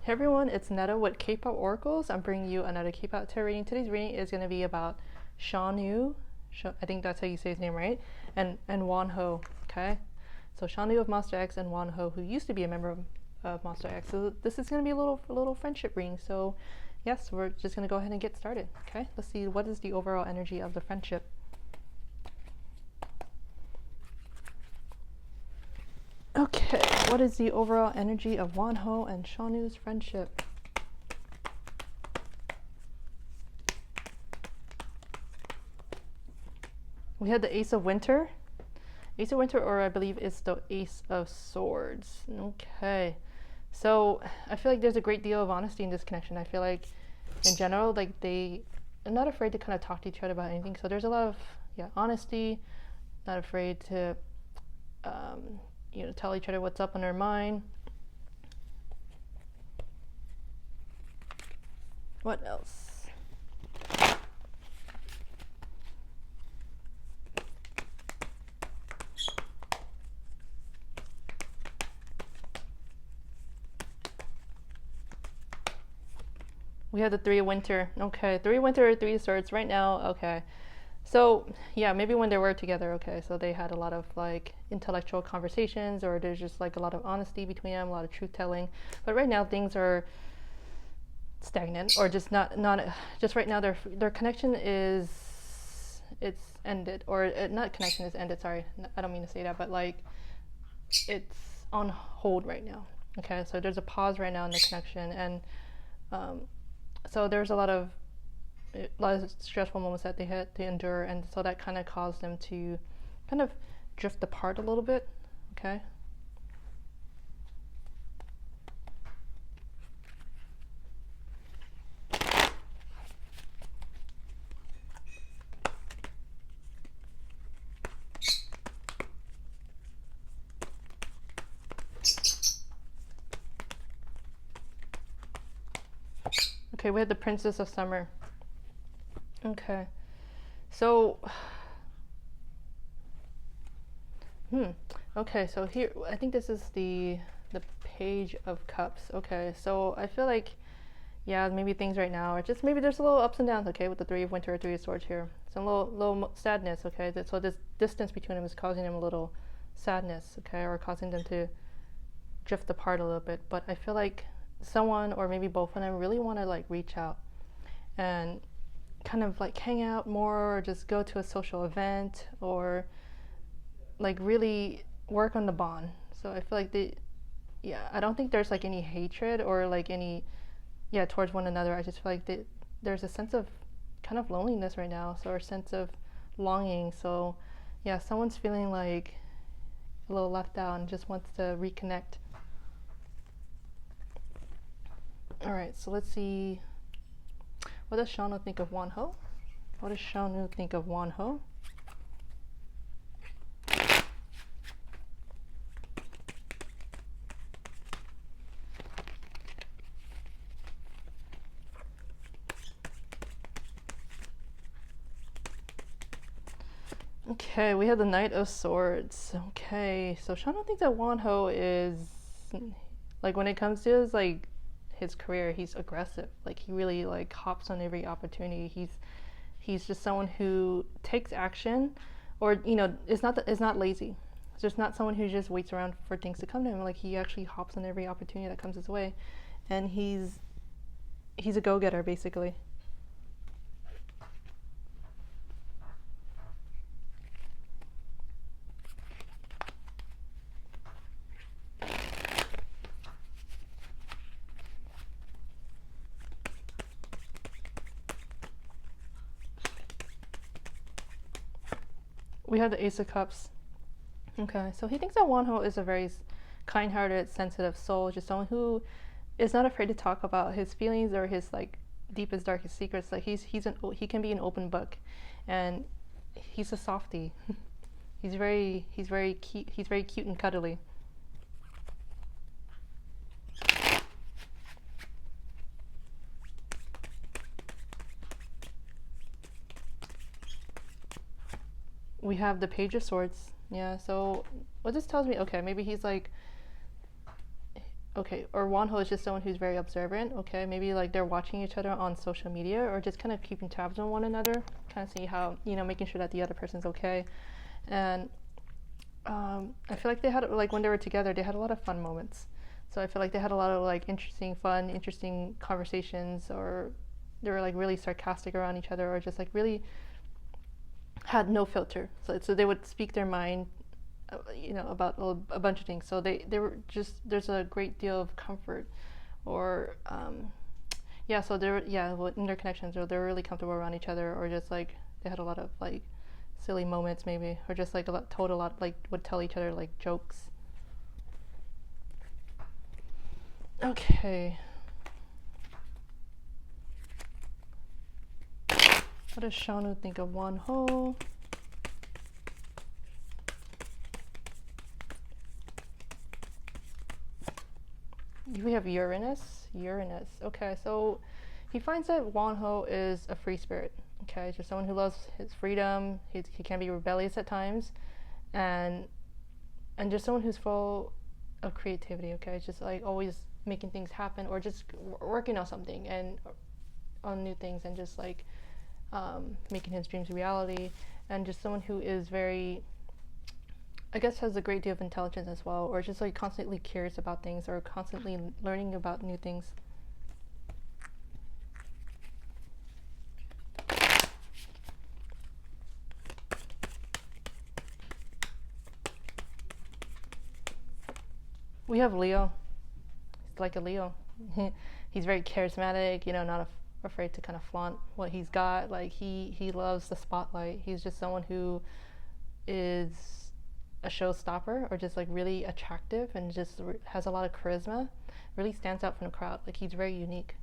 Hey everyone, it's Netta with Kpop Oracles. I'm bringing you another Kpop tarot reading. Today's reading is going to be about Shownu. I think that's how you say his name, right? And Wonho. Okay, so Shownu of Monster X and Wonho, who used to be a member of Monster X. So this is going to be a little friendship reading. So yes, we're just going to go ahead and get started. Okay, let's see what is the overall energy of the friendship. Okay, what is the overall energy of Wonho and Shownu's friendship? We had the Ace of Winter. Ace of Winter, or I believe it's the Ace of Swords. Okay, so I feel like there's a great deal of honesty in this connection. I feel like in general, like they are not afraid to kind of talk to each other about anything. So there's a lot of honesty, not afraid to tell each other what's up on their mind. What else? We have the Three of Winter. Okay, Three of Winter, Three of Swords right now. Okay, so yeah, maybe when they were together. Okay, so they had a lot of like intellectual conversations, or there's just like a lot of honesty between them, a lot of truth telling. But right now things are stagnant, or just not just right now their connection is it's ended, or not connection is ended. Sorry, I don't mean to say that, but like it's on hold right now. Okay, so there's a pause right now in the connection, and so there's a lot of stressful moments that they had to endure, and so that kind of caused them to kind of drift apart a little bit. Okay. Okay, we had the Princess of Summer. Okay, so okay, so here I think this is the Page of Cups. Okay, so I feel like maybe things right now are just, maybe there's a little ups and downs. Okay, with the Three of Winter, Three of Swords here, some little sadness. Okay, so this distance between them is causing them a little sadness. Okay, or causing them to drift apart a little bit. But I feel like someone, or maybe both of them, really want to like reach out and kind of like hang out more, or just go to a social event, or like really work on the bond. So I feel like I don't think there's like any hatred or like any towards one another. I just feel like there's a sense of kind of loneliness right now, so, or a sense of longing. So yeah, someone's feeling like a little left out and just wants to reconnect. All right, so let's see. What does Shownu think of Wonho? What does Shownu think of Wonho? Okay, we have the Knight of Swords. Okay, so Shownu thinks that Wonho is, like, when it comes to his career, he's aggressive. Like, he really like hops on every opportunity. He's just someone who takes action, or is not lazy. It's just not someone who just waits around for things to come to him. Like, he actually hops on every opportunity that comes his way, and he's a go-getter basically. We have the Ace of Cups. Okay, so he thinks that Wonho is a very kind-hearted, sensitive soul, just someone who is not afraid to talk about his feelings or his like deepest, darkest secrets. Like he can be an open book, and he's a softie. he's very cute. He's very cute and cuddly. We have the Page of Swords. Yeah, so what this tells me, okay, maybe he's like, okay, or Wonho is just someone who's very observant. Okay, maybe like they're watching each other on social media or just kind of keeping tabs on one another, kind of see how, you know, making sure that the other person's okay. And I feel like they had, like when they were together, they had a lot of fun moments. So I feel like they had a lot of like interesting conversations, or they were like really sarcastic around each other, or just like really had no filter. So they would speak their mind, you know, about a bunch of things. So they were just, there's a great deal of comfort, or yeah. So they're, yeah, in their connections, or they're really comfortable around each other, or just like they had a lot of like silly moments maybe, or just like told a lot, like would tell each other like jokes. Okay. What does Shownu think of Wonho? We have Uranus. Uranus. Okay, so he finds that Wonho is a free spirit. Okay, just someone who loves his freedom. He can be rebellious at times, and just someone who's full of creativity. Okay, just like always making things happen, or just working on something and on new things, and just like making his dreams a reality. And just someone who is very, I guess, has a great deal of intelligence as well, or just like constantly curious about things, or constantly learning about new things. We have Leo. He's like a Leo. He's very charismatic, you know, not afraid to kind of flaunt what he's got. Like he loves the spotlight. He's just someone who is a showstopper, or just like really attractive, and just has a lot of charisma, really stands out from the crowd. Like he's very unique.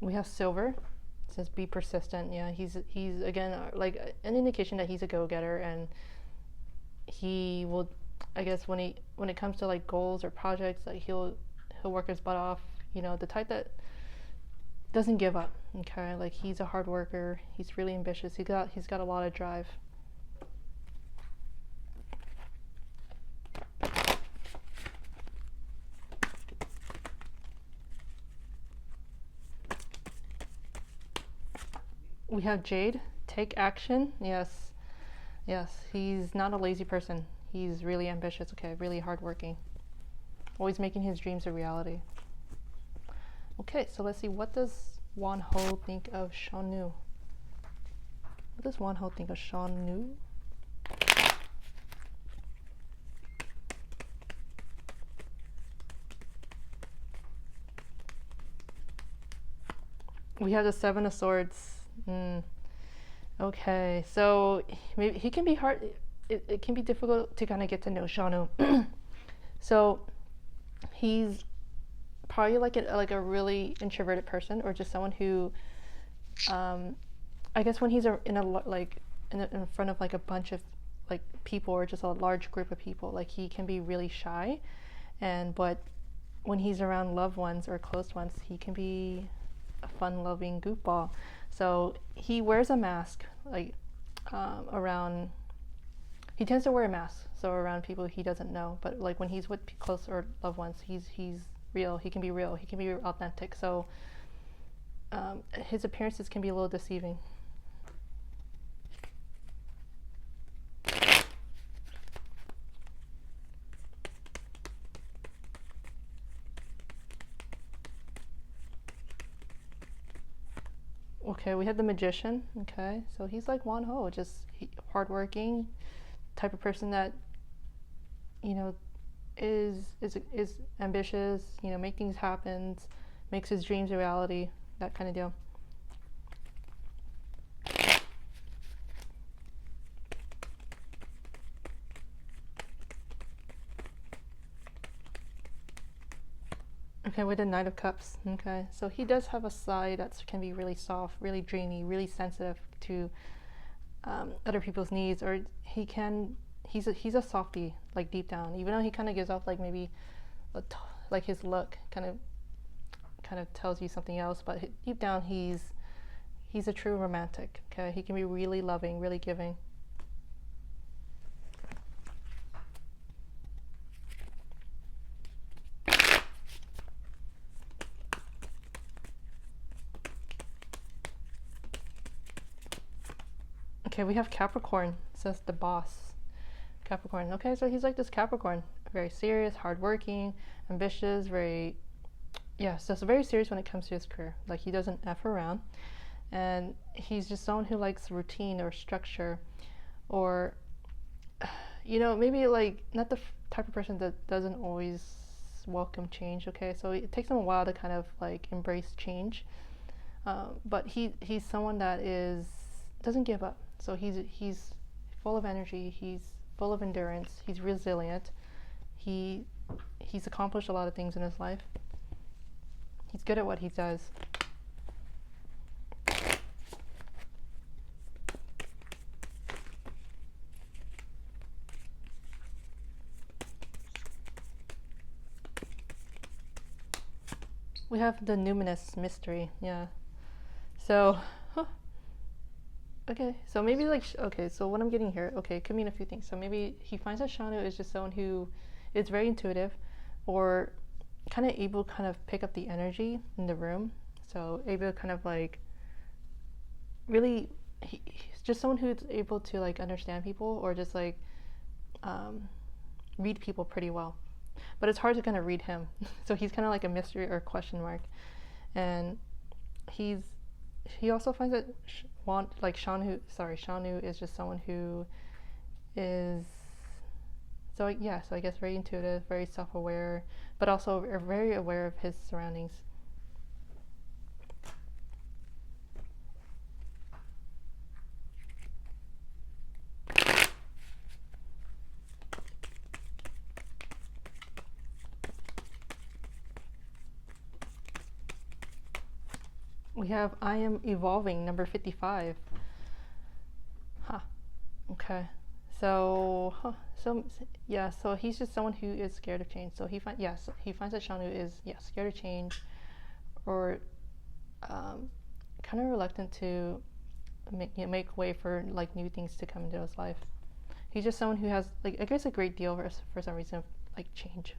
We have Silver. It says be persistent. Yeah, he's again like an indication that he's a go-getter, and he will, I guess, when it comes to like goals or projects, like he'll work his butt off. You know, the type that doesn't give up. Okay, like he's a hard worker. He's really ambitious. He's got a lot of drive. We have Jade. Take action. Yes, yes. He's not a lazy person. He's really ambitious. Okay, really hardworking. Always making his dreams a reality. Okay, so let's see. What does Wonho think of Shownu? What does Wonho think of Shownu? We have the Seven of Swords. Okay, so maybe he can be hard. It can be difficult to kind of get to know Shownu. So he's probably like a really introverted person, or just someone who, I guess when he's in front of like a bunch of like people, or just a large group of people, like he can be really shy, but when he's around loved ones or close ones, he can be a fun-loving goofball. So he wears a mask, like around. He tends to wear a mask, so around people he doesn't know. But like when he's with close or loved ones, he's real. He can be real. He can be authentic. So his appearances can be a little deceiving. Okay, we had the Magician. Okay, so he's like Wonho, just hardworking, type of person that, you know, is ambitious. You know, make things happen, makes his dreams a reality. That kind of deal. Okay, with the Knight of Cups. Okay, so he does have a side that can be really soft, really dreamy, really sensitive to other people's needs, or he's a softie, like deep down. Even though he kind of gives off like maybe like his look kind of tells you something else, but deep down he's a true romantic. Okay, he can be really loving, really giving. Okay, we have Capricorn. It says the boss. Capricorn. Okay, so he's like this Capricorn. Very serious, hardworking, ambitious, very, yeah, so it's very serious when it comes to his career. Like, he doesn't F around. And he's just someone who likes routine or structure, or, you know, maybe like not the type of person that doesn't always welcome change. Okay, so it takes him a while to kind of like embrace change. But he's someone that doesn't give up. So he's full of energy. He's full of endurance. He's resilient. He's accomplished a lot of things in his life. He's good at what he does. We have the numinous mystery. Yeah. So, okay, so maybe like, okay, so what I'm getting here, okay, it could mean a few things. So maybe he finds that Shownu is just someone who is very intuitive, or kind of able to kind of pick up the energy in the room. So able to kind of like really, he's just someone who's able to like understand people, or just like read people pretty well. But it's hard to kind of read him. So he's kind of like a mystery or question mark. And he also finds that Shownu is just someone who is, so I guess very intuitive, very self-aware, but also very aware of his surroundings. We have I Am Evolving, number 55. Okay. So, so he's just someone who is scared of change. So he finds that Shownu is, scared of change, or kind of reluctant to make way for like new things to come into his life. He's just someone who has, like, I guess, a great deal for some reason of like change.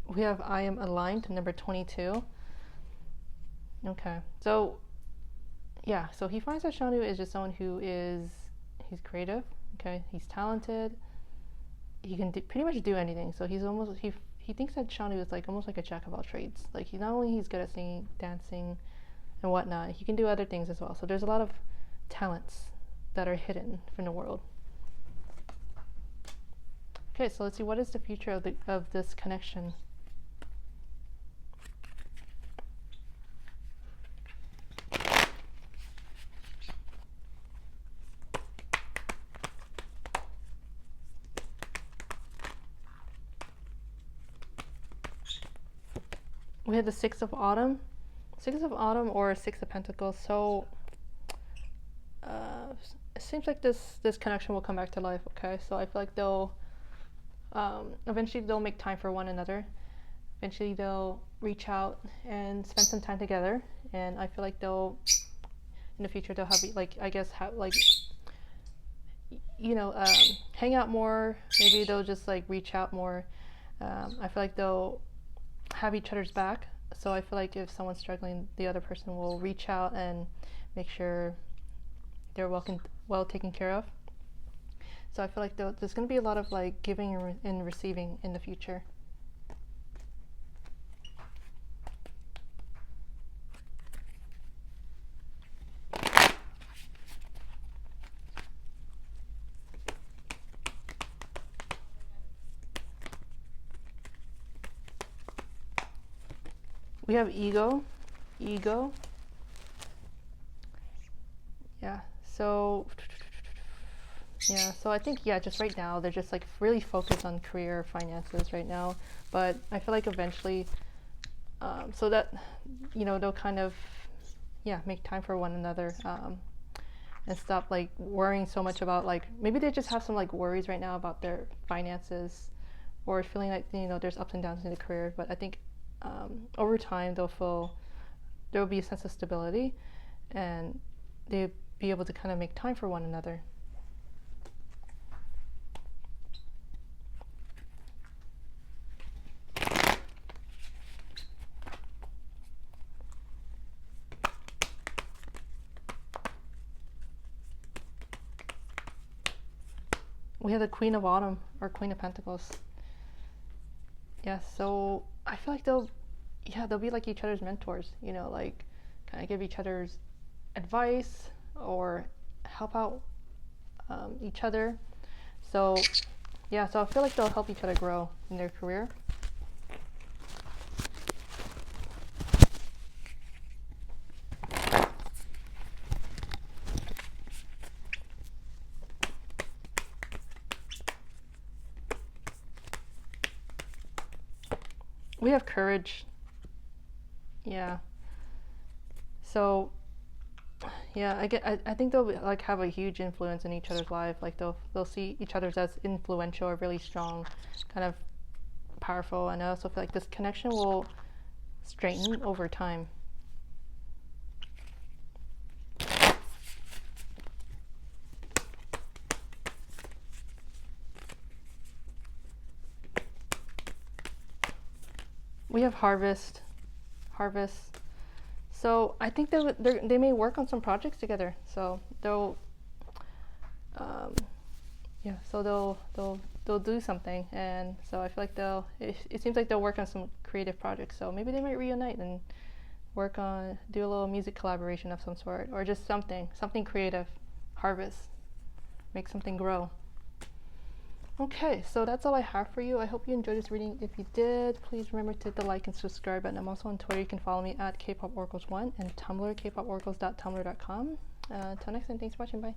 We have I Am Aligned, number 22. Okay, so so he finds that Shownu is just someone who he's creative. Okay, he's talented. He can pretty much do anything. So he thinks that Shownu is like almost like a jack of all trades. Like, he's good at singing, dancing, and whatnot. He can do other things as well. So there's a lot of talents that are hidden from the world. Okay, so let's see, what is the future of this connection? We have the Six of Autumn. Six of Autumn, or Six of Pentacles. So it seems like this connection will come back to life. Okay, so I feel like they'll eventually they'll make time for one another. Eventually they'll reach out and spend some time together. And I feel like they'll, in the future, they'll have, like, I guess, hang out more. Maybe they'll just like reach out more. I feel like they'll have each other's back. So I feel like if someone's struggling, the other person will reach out and make sure they're well taken care of. So I feel like there's going to be a lot of like giving and receiving in the future. We have ego. So I think, just right now they're just like really focused on career, finances right now, but I feel like eventually so that they'll kind of make time for one another, and stop like worrying so much about, like, maybe they just have some like worries right now about their finances, or feeling like, you know, there's ups and downs in the career. But I think over time there will be a sense of stability, and they'll be able to kind of make time for one another. We have the Queen of Autumn, or Queen of Pentacles. Yeah, so I feel like they'll be like each other's mentors, you know, like kind of give each other's advice or help out each other. So yeah, so I feel like they'll help each other grow in their career. We have courage. Yeah. So yeah, I think they'll like have a huge influence in each other's life. Like they'll see each other as influential or really strong, kind of powerful. And I also feel like this connection will strengthen over time. We have harvest. So I think they may work on some projects together. So yeah, so they'll do something, and so I feel like it seems like they'll work on some creative projects. So maybe they might reunite and do a little music collaboration of some sort, or just something creative. Harvest, make something grow. Okay, so that's all I have for you. I hope you enjoyed this reading. If you did, please remember to hit the like and subscribe button. I'm also on Twitter. You can follow me at kpoporacles1, and Tumblr, kpoporacles.tumblr.com. Until next time, thanks for watching. Bye.